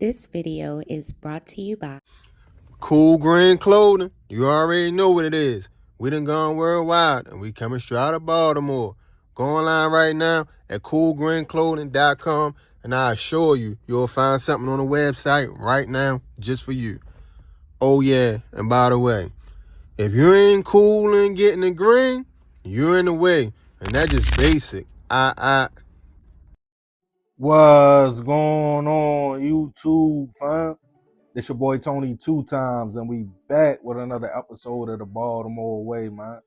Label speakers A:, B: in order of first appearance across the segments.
A: This video is brought to you by
B: Cool Green Clothing. You already know what it is. We done gone worldwide and we coming straight out of Baltimore. Go online right now at coolgreenclothing.com and I assure you, you'll find something on the website right now just for you. Oh yeah, and by the way, if you ain't cool and getting the green, you're in the way. And that's just basic.
C: What's going on, YouTube, fam? It's your boy Tony 2 times, and we back with another episode of the Baltimore Way, man.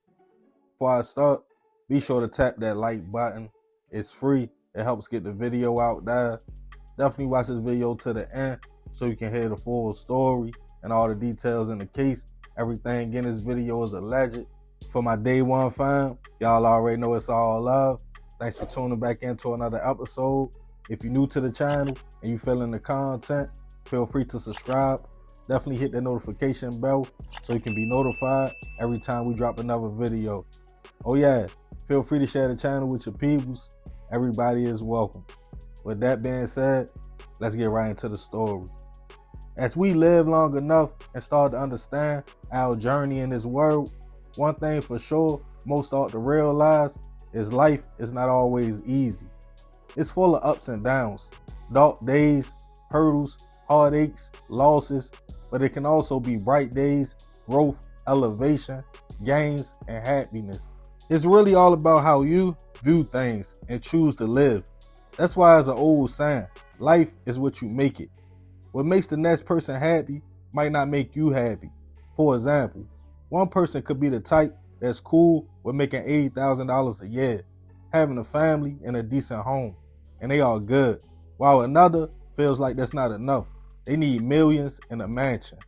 C: Before I start, be sure to tap that like button. It's free. It helps get the video out there. Definitely watch this video to the end so you can hear the full story and all the details in the case. Everything in this video is alleged. For my day one fam, y'all already know it's all love. Thanks for tuning back into another episode. If you're new to the channel and you feeling the content, feel free to subscribe. Definitely hit the notification bell so you can be notified every time we drop another video. Oh yeah, feel free to share the channel with your peoples. Everybody is welcome. With that being said, let's get right into the story. As we live long enough and start to understand our journey in this world, one thing for sure most start to realize is life is not always easy. It's full of ups and downs, dark days, hurdles, heartaches, losses, but it can also be bright days, growth, elevation, gains, and happiness. It's really all about how you view things and choose to live. That's why, as an old saying, life is what you make it. What makes the next person happy might not make you happy. For example, one person could be the type that's cool with making $80,000 a year, having a family and a decent home, and they are good, while another feels like that's not enough. They need millions and a mansion.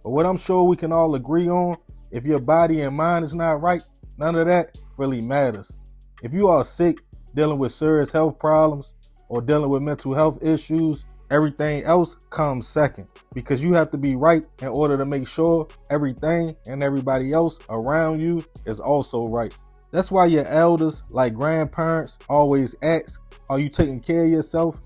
C: But what I'm sure we can all agree on, if your body and mind is not right, none of that really matters. If you are sick, dealing with serious health problems, or dealing with mental health issues, everything else comes second, because you have to be right in order to make sure everything and everybody else around you is also right. That's why your elders, like grandparents, always ask, are you taking care of yourself?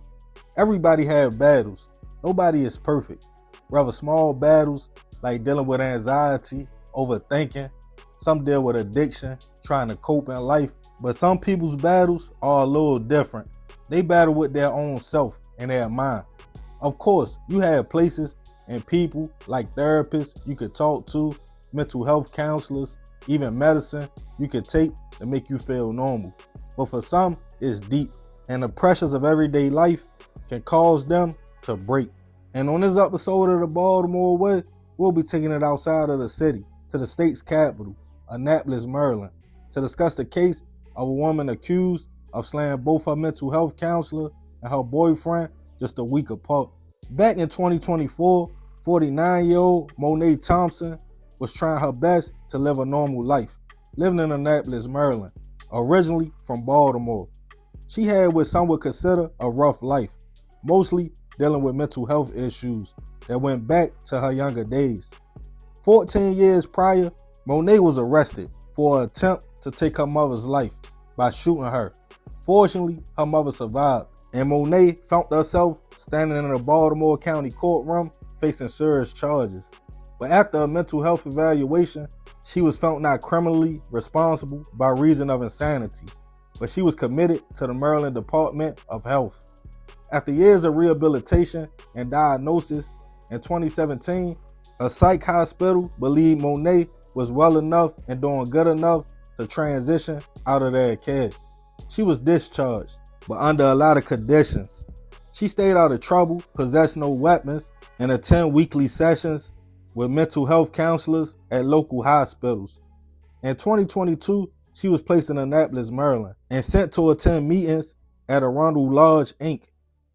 C: Everybody have battles. Nobody is perfect. Rather small battles like dealing with anxiety, overthinking. Some deal with addiction, trying to cope in life. But some people's battles are a little different. They battle with their own self and their mind. Of course, you have places and people like therapists you could talk to, mental health counselors, even medicine you could take to make you feel normal. But for some, it's deep, and the pressures of everyday life can cause them to break. And on this episode of the Baltimore Way, we'll be taking it outside of the city to the state's capital, Annapolis, Maryland, to discuss the case of a woman accused of slaying both her mental health counselor and her boyfriend just a week apart. Back in 2024, 49-year-old Monet Thompson was trying her best to live a normal life, living in Annapolis, Maryland, originally from Baltimore. She had what some would consider a rough life, mostly dealing with mental health issues that went back to her younger days. 14 years prior, Monet was arrested for an attempt to take her mother's life by shooting her. Fortunately, her mother survived, and Monet found herself standing in a Baltimore County courtroom facing serious charges. But after a mental health evaluation, she was found not criminally responsible by reason of insanity, but she was committed to the Maryland Department of Health. After years of rehabilitation and diagnosis, in 2017, a psych hospital believed Monet was well enough and doing good enough to transition out of their care. She was discharged, but under a lot of conditions. She stayed out of trouble, possessed no weapons, and attended weekly sessions with mental health counselors at local hospitals. In 2022, she was placed in Annapolis, Maryland, and sent to attend meetings at Arundel Lodge, Inc.,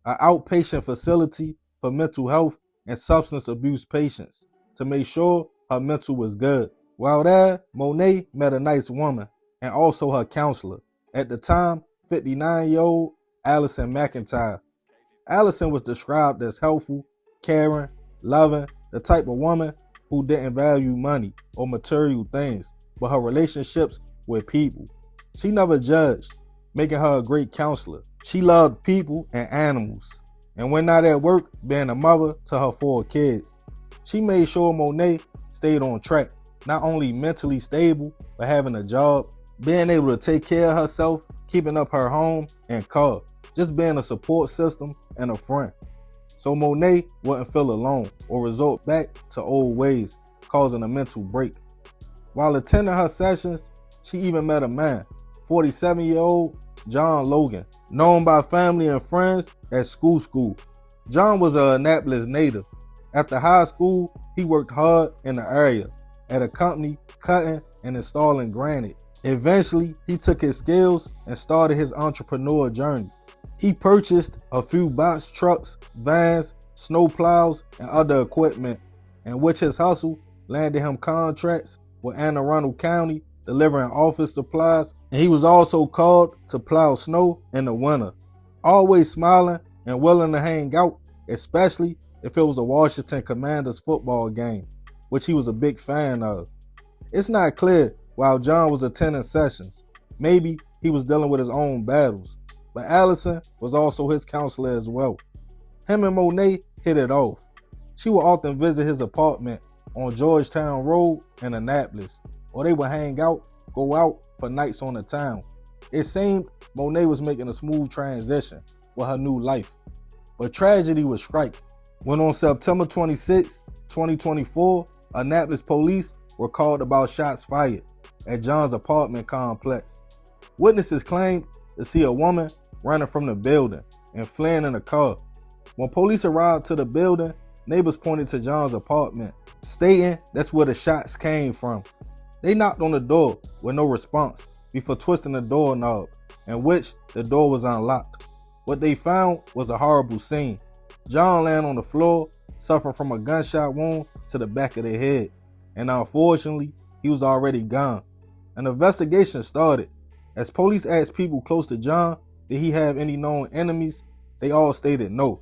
C: an outpatient facility for mental health and substance abuse patients, to make sure her mental was good. While there, Monet met a nice woman and also her counselor, at the time 59-year-old Allison McIntyre. Allison was described as helpful, caring, loving, the type of woman who didn't value money or material things, but her relationships with people. She never judged, making her a great counselor. She loved people and animals, and when not at work, being a mother to her 4 kids. She made sure Monet stayed on track, not only mentally stable, but having a job, being able to take care of herself, keeping up her home and car, just being a support system and a friend. So Monet wouldn't feel alone or resort back to old ways, causing a mental break. While attending her sessions, she even met a man, 47-year-old John Logan, known by family and friends as School. John was an Annapolis native. After high school, he worked hard in the area at a company cutting and installing granite. Eventually, he took his skills and started his entrepreneur journey. He purchased a few box trucks, vans, snow plows, and other equipment, in which his hustle landed him contracts with Anne Arundel County, delivering office supplies, and he was also called to plow snow in the winter. Always smiling and willing to hang out, especially if it was a Washington Commanders football game, which he was a big fan of. It's not clear while John was attending sessions. Maybe he was dealing with his own battles, but Allison was also his counselor as well. Him and Monet hit it off. She would often visit his apartment on Georgetown Road in Annapolis, or they would hang out, go out for nights on the town. It seemed Monet was making a smooth transition with her new life, but tragedy would strike when on September 26, 2024, Annapolis police were called about shots fired at John's apartment complex. Witnesses claimed to see a woman running from the building and fleeing in a car. When police arrived to the building, neighbors pointed to John's apartment, stating that's where the shots came from. They knocked on the door with no response before twisting the doorknob, in which the door was unlocked. What they found was a horrible scene. John laying on the floor, suffering from a gunshot wound to the back of the head, and unfortunately, he was already gone. An investigation started. As police asked people close to John, did he have any known enemies? They all stated no.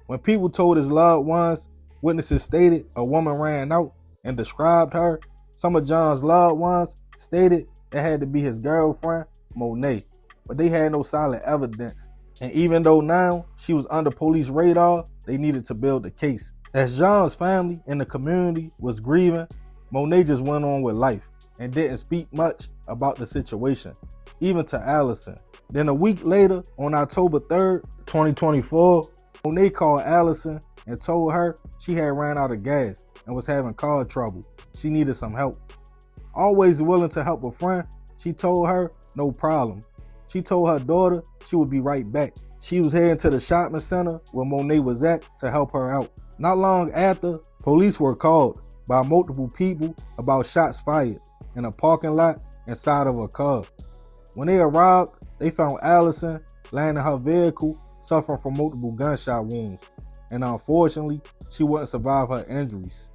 C: When people told his loved ones, witnesses stated a woman ran out and described her. Some of John's loved ones stated it had to be his girlfriend, Monet, but they had no solid evidence. And even though now she was under police radar, they needed to build a case. As John's family and the community was grieving, Monet just went on with life and didn't speak much about the situation, even to Allison. Then a week later, on October 3rd, 2024, Monet called Allison and told her she had ran out of gas and was having car trouble. She needed some help. Always willing to help a friend, she told her no problem. She told her daughter she would be right back. She was heading to the shopping center where Monet was at to help her out. Not long after, police were called by multiple people about shots fired in a parking lot inside of a car. When they arrived, they found Allison laying in her vehicle suffering from multiple gunshot wounds, and unfortunately, she wouldn't survive her injuries.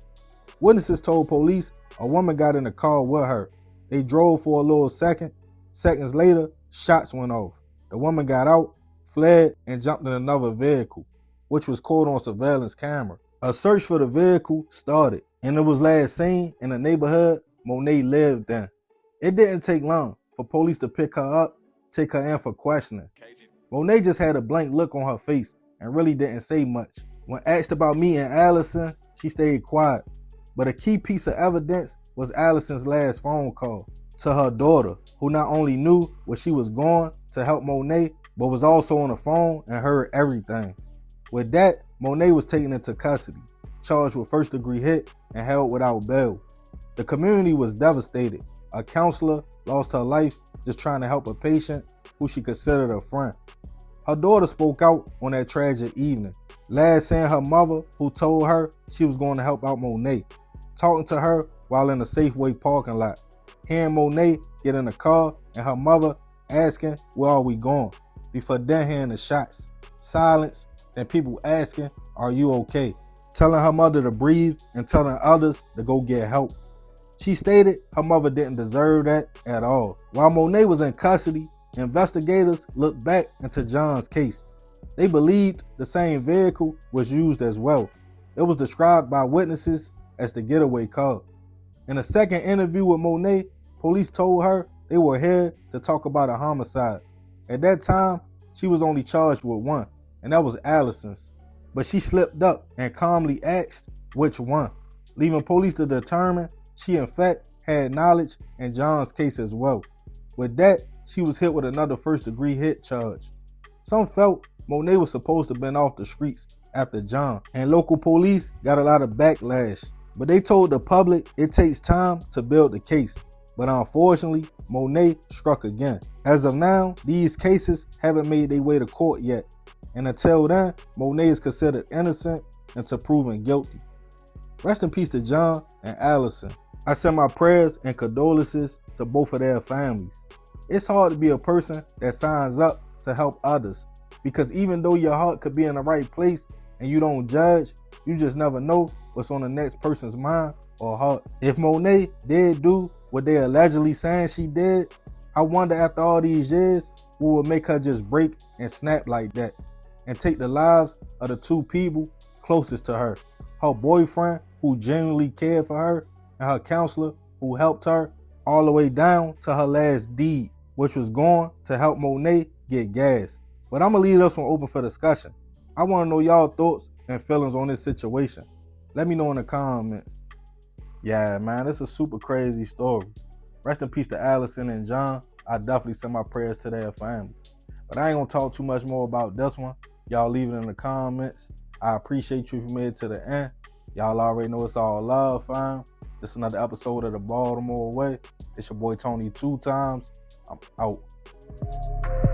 C: Witnesses told police a woman got in the car with her. They drove for a little second. Seconds later, shots went off. The woman got out, fled, and jumped in another vehicle, which was caught on surveillance camera. A search for the vehicle started, and it was last seen in the neighborhood Monet lived in. It didn't take long for police to pick her up, take her in for questioning. Monet just had a blank look on her face and really didn't say much. When asked about meeting Allison, she stayed quiet. But a key piece of evidence was Allison's last phone call to her daughter, who not only knew where she was going to help Monet, but was also on the phone and heard everything. With that, Monet was taken into custody, charged with first-degree hit, and held without bail. The community was devastated. A counselor lost her life just trying to help a patient who she considered a friend. Her daughter spoke out on that tragic evening, last seeing her mother, who told her she was going to help out Monet, talking to her while in a Safeway parking lot, hearing Monet get in the car and her mother asking, "Where are we going?" before then hearing the shots. Silence, then people asking, "Are you okay?" Telling her mother to breathe and telling others to go get help. She stated her mother didn't deserve that at all. While Monet was in custody, investigators looked back into John's case. They believed the same vehicle was used as well. It was described by witnesses as the getaway car. In a second interview with Monet, police told her they were here to talk about a homicide. At that time, she was only charged with one, and that was Allison's. but she slipped up and calmly asked which one, leaving police to determine she in fact had knowledge in John's case as well. With that, she was hit with another first-degree hit charge. Some felt Monet was supposed to have been off the streets after John, and local police got a lot of backlash. But they told the public it takes time to build the case. But unfortunately, Monet struck again. As of now, these cases haven't made their way to court yet. And until then, Monet is considered innocent until proven guilty. Rest in peace to John and Allison. I send my prayers and condolences to both of their families. It's hard to be a person that signs up to help others, because even though your heart could be in the right place and you don't judge, you just never know what's on the next person's mind or heart. If Monet did do what they allegedly saying she did, I wonder after all these years what would make her just break and snap like that and take the lives of the two people closest to her. Her boyfriend, who genuinely cared for her, and her counselor, who helped her all the way down to her last deed, which was going to help Monet get gas. But I'm going to leave this one open for discussion. I want to know y'all thoughts and feelings on this situation. Let me know in the comments. Yeah, man, this is a super crazy story. Rest in peace to Allison and John. I definitely send my prayers to their family. But I ain't going to talk too much more about this one. Y'all leave it in the comments. I appreciate you if you made it to the end. Y'all already know it's all love, fam. This is another episode of the Baltimore Way. It's your boy Tony 2 times. I'm out.